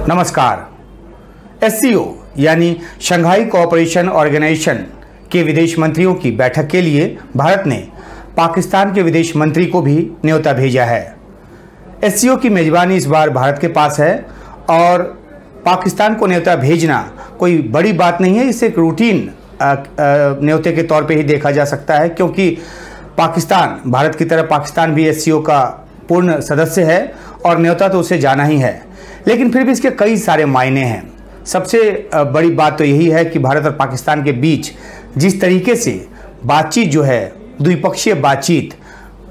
नमस्कार। एससीओ यानी Shanghai cooperation organisation के विदेश मंत्रियों की बैठक के लिए भारत ने पाकिस्तान के विदेश मंत्री को भी न्योता भेजा है। एससीओ की मेजबानी इस बार भारत के पास है और पाकिस्तान को न्योता भेजना कोई बड़ी बात नहीं है। इसे एक रूटीन न्योते के तौर पे ही देखा जा सकता है, क्योंकि पाकिस्तान, भारत की तरह पाकिस्तान भी एससीओ का पूर्ण सदस्य है और न्योता तो उसे जाना ही है। लेकिन फिर भी इसके कई सारे मायने हैं। सबसे बड़ी बात तो यही है कि भारत और पाकिस्तान के बीच जिस तरीके से बातचीत जो है, द्विपक्षीय बातचीत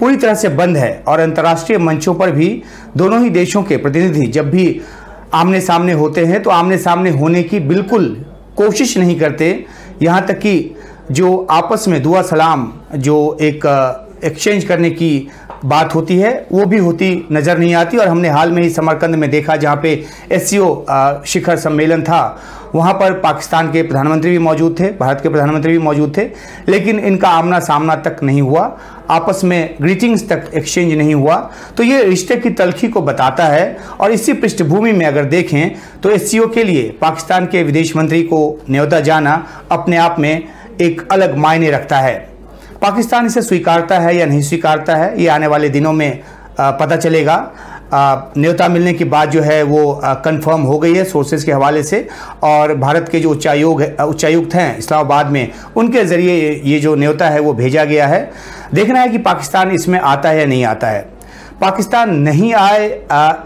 पूरी तरह से बंद है और अंतर्राष्ट्रीय मंचों पर भी दोनों ही देशों के प्रतिनिधि जब भी आमने सामने होते हैं तो आमने सामने होने की बिल्कुल कोशिश नहीं करते। यहाँ तक कि जो आपस में दुआ सलाम जो एक एक्सचेंज करने की बात होती है वो भी होती नज़र नहीं आती। और हमने हाल में ही समरकंद में देखा, जहाँ पे एससीओ शिखर सम्मेलन था, वहाँ पर पाकिस्तान के प्रधानमंत्री भी मौजूद थे, भारत के प्रधानमंत्री भी मौजूद थे, लेकिन इनका आमना सामना तक नहीं हुआ, आपस में ग्रीटिंग्स तक एक्सचेंज नहीं हुआ। तो ये रिश्ते की तलखी को बताता है। और इसी पृष्ठभूमि में अगर देखें तो एससीओ के लिए पाकिस्तान के विदेश मंत्री को न्योता जाना अपने आप में एक अलग मायने रखता है। पाकिस्तान इसे स्वीकारता है या नहीं स्वीकारता है, ये आने वाले दिनों में पता चलेगा। न्योता मिलने की बात जो है वो कंफर्म हो गई है सोर्सेज के हवाले से, और भारत के जो उच्चायुक्त हैं इस्लामाबाद में, उनके ज़रिए ये जो न्योता है वो भेजा गया है। देखना है कि पाकिस्तान इसमें आता है या नहीं आता है। पाकिस्तान नहीं आए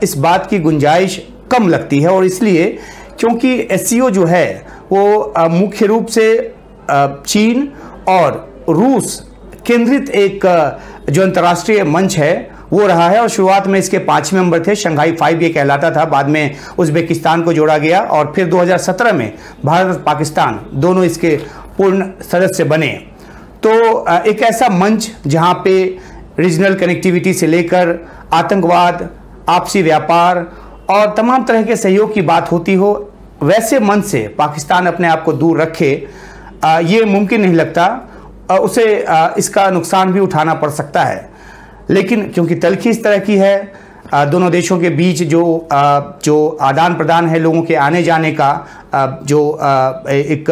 इस बात की गुंजाइश कम लगती है, और इसलिए क्योंकि एससीओ जो है वो मुख्य रूप से चीन और रूस केंद्रित एक जो अंतर्राष्ट्रीय मंच है वो रहा है। और शुरुआत में इसके 5 मेंबर थे, शंघाई 5 ये कहलाता था, बाद में उज़्बेकिस्तान को जोड़ा गया और फिर 2017 में भारत और पाकिस्तान दोनों इसके पूर्ण सदस्य बने। तो एक ऐसा मंच जहां पे रीजनल कनेक्टिविटी से लेकर आतंकवाद, आपसी व्यापार और तमाम तरह के सहयोग की बात होती हो, वैसे मंच से पाकिस्तान अपने आप को दूर रखे, ये मुमकिन नहीं लगता। उसे इसका नुकसान भी उठाना पड़ सकता है। लेकिन क्योंकि तलखी इस तरह की है, दोनों देशों के बीच जो आदान प्रदान है, लोगों के आने जाने का जो एक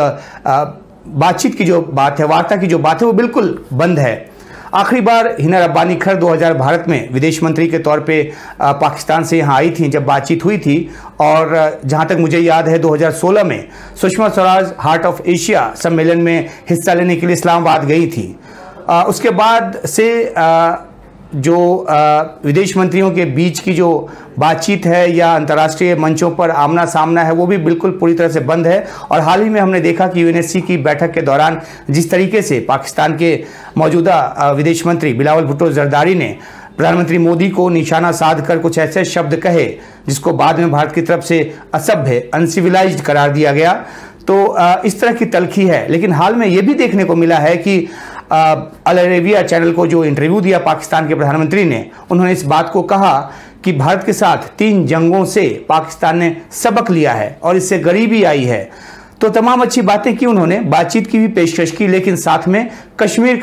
बातचीत की जो बात है, वार्ता की जो बात है, वो बिल्कुल बंद है। आखिरी बार हिना रब्बानी खैर 2000 भारत में विदेश मंत्री के तौर पे पाकिस्तान से यहाँ आई थी जब बातचीत हुई थी। और जहाँ तक मुझे याद है 2016 में Sushma Swaraj heart of Asia सम्मेलन में हिस्सा लेने के लिए इस्लामाबाद गई थी। उसके बाद से जो विदेश मंत्रियों के बीच की जो बातचीत है या अंतर्राष्ट्रीय मंचों पर आमना सामना है वो भी बिल्कुल पूरी तरह से बंद है। और हाल ही में हमने देखा कि यूएनएससी की बैठक के दौरान जिस तरीके से पाकिस्तान के मौजूदा विदेश मंत्री बिलावल भुट्टो जरदारी ने प्रधानमंत्री मोदी को निशाना साध कर कुछ ऐसे शब्द कहे जिसको बाद में भारत की तरफ से असभ्य, अनसिविलाइज्ड करार दिया गया, तो इस तरह की तलखी है। लेकिन हाल में यह भी देखने को मिला है कि अल अरेबिया चैनल को जो इंटरव्यू दिया पाकिस्तान के प्रधानमंत्री ने, उन्होंने इस बात को कहा कि भारत के साथ 3 जंगों से पाकिस्तान ने सबक लिया है और इससे गरीबी आई है। तो तमाम अच्छी बातें की उन्होंने, बातचीत की भी पेशकश की, लेकिन साथ में कश्मीर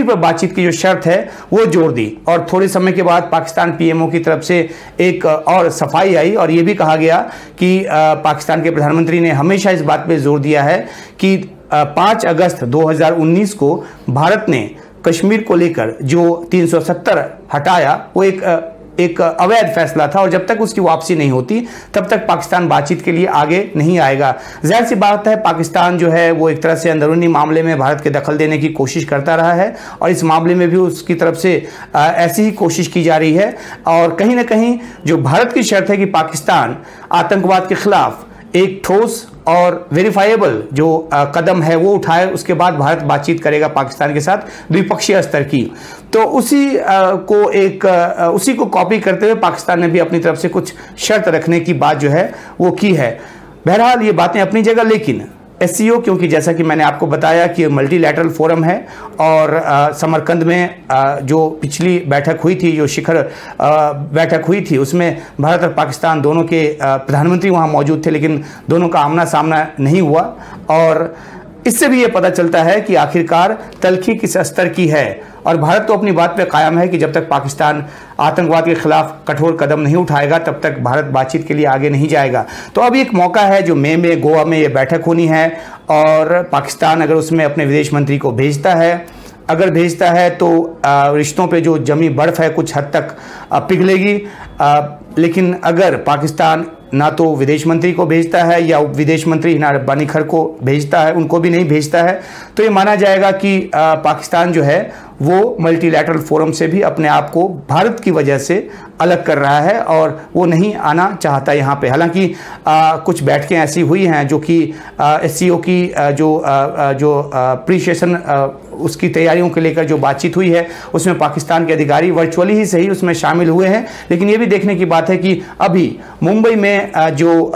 पर बातचीत की जो शर्त है वो जोड़ दी। और थोड़े समय के बाद पाकिस्तान पीएमओ की तरफ से एक और सफाई आई और ये भी कहा गया कि पाकिस्तान के प्रधानमंत्री ने हमेशा इस बात पे जोर दिया है कि 5 अगस्त 2019 को भारत ने कश्मीर को लेकर जो 370 हटाया वो एक अवैध फैसला था, और जब तक उसकी वापसी नहीं होती तब तक पाकिस्तान बातचीत के लिए आगे नहीं आएगा। जाहिर सी बात है, पाकिस्तान जो है वो एक तरह से अंदरूनी मामले में भारत के दखल देने की कोशिश करता रहा है और इस मामले में भी उसकी तरफ से ऐसी ही कोशिश की जा रही है। और कहीं ना कहीं जो भारत की शर्त है कि पाकिस्तान आतंकवाद के खिलाफ एक ठोस और वेरीफाइबल जो कदम है वो उठाए, उसके बाद भारत बातचीत करेगा पाकिस्तान के साथ द्विपक्षीय स्तर की। तो उसी को कॉपी करते हुए पाकिस्तान ने भी अपनी तरफ से कुछ शर्त रखने की बात जो है वो की है। बहरहाल ये बातें अपनी जगह, लेकिन एससीओ, क्योंकि जैसा कि मैंने आपको बताया कि मल्टीलैटरल फोरम है और समरकंद में जो पिछली बैठक हुई थी, जो शिखर बैठक हुई थी, उसमें भारत और पाकिस्तान दोनों के प्रधानमंत्री वहां मौजूद थे, लेकिन दोनों का आमना सामना नहीं हुआ। और इससे भी ये पता चलता है कि आखिरकार तल्खी किस स्तर की है। और भारत तो अपनी बात पे कायम है कि जब तक पाकिस्तान आतंकवाद के खिलाफ कठोर कदम नहीं उठाएगा तब तक भारत बातचीत के लिए आगे नहीं जाएगा। तो अब एक मौका है जो मई में गोवा में ये बैठक होनी है, और पाकिस्तान अगर उसमें अपने विदेश मंत्री को भेजता है, अगर भेजता है तो रिश्तों पे जो जमी बर्फ़ है कुछ हद तक पिघलेगी। लेकिन अगर पाकिस्तान ना तो विदेश मंत्री को भेजता है या उप विदेश मंत्री हिना रब्बानी खर को भेजता है, उनको भी नहीं भेजता है, तो ये माना जाएगा कि पाकिस्तान जो है वो मल्टीलैटरल फोरम से भी अपने आप को भारत की वजह से अलग कर रहा है और वो नहीं आना चाहता यहाँ पे। हालांकि कुछ बैठकें ऐसी हुई हैं जो कि SCO की जो प्री सेशन उसकी तैयारियों को लेकर जो बातचीत हुई है उसमें पाकिस्तान के अधिकारी वर्चुअली ही सही उसमें शामिल हुए हैं। लेकिन ये भी देखने की बात है कि अभी मुंबई में जो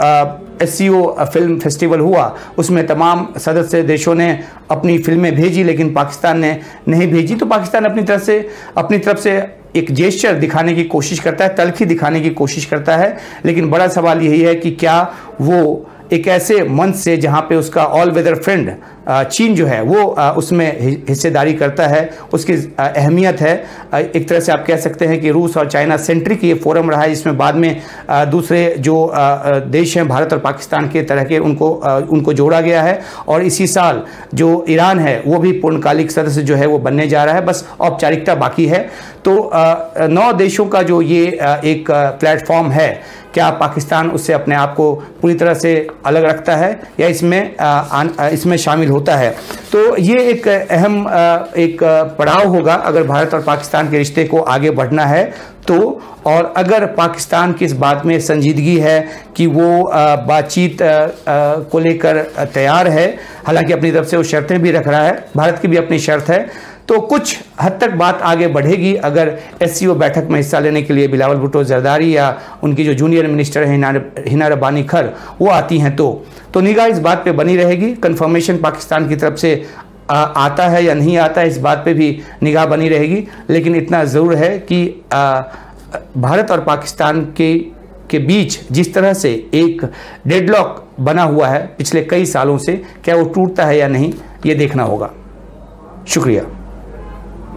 SCO फिल्म फेस्टिवल हुआ उसमें तमाम सदस्य देशों ने अपनी फिल्में भेजी, लेकिन पाकिस्तान ने नहीं भेजी। तो पाकिस्तान अपनी तरफ से एक जेस्चर दिखाने की कोशिश करता है, तल्खी दिखाने की कोशिश करता है, लेकिन बड़ा सवाल यही है कि क्या वो एक ऐसे मंच से जहां पे उसका ऑल वेदर फ्रेंड चीन जो है वो उसमें हिस्सेदारी करता है, उसकी अहमियत है। एक तरह से आप कह सकते हैं कि रूस और चाइना सेंट्रिक ये फोरम रहा है, जिसमें बाद में दूसरे जो देश हैं भारत और पाकिस्तान के तरह के उनको जोड़ा गया है। और इसी साल जो ईरान है वो भी पूर्णकालिक सदस्य जो है वो बनने जा रहा है, बस औपचारिकता बाकी है। तो 9 देशों का जो ये एक प्लेटफॉर्म है, क्या पाकिस्तान उससे अपने आप को पूरी तरह से अलग रखता है या इसमें शामिल होता है? तो ये एक अहम एक पड़ाव होगा अगर भारत और पाकिस्तान के रिश्ते को आगे बढ़ना है तो। और अगर पाकिस्तान की इस बात में संजीदगी है कि वो बातचीत को लेकर तैयार है, हालांकि अपनी तरफ से वो शर्तें भी रख रहा है, भारत की भी अपनी शर्त है, तो कुछ हद तक बात आगे बढ़ेगी अगर SCO बैठक में हिस्सा लेने के लिए बिलावल भुट्टो जरदारी या उनकी जो जूनियर मिनिस्टर है हिना रब्बानी खर वो आती हैं तो निगाह इस बात पे बनी रहेगी। कंफर्मेशन पाकिस्तान की तरफ से आता है या नहीं आता है इस बात पे भी निगाह बनी रहेगी। लेकिन इतना ज़रूर है कि भारत और पाकिस्तान के बीच जिस तरह से एक डेडलॉक बना हुआ है पिछले कई सालों से, क्या वो टूटता है या नहीं ये देखना होगा। शुक्रिया।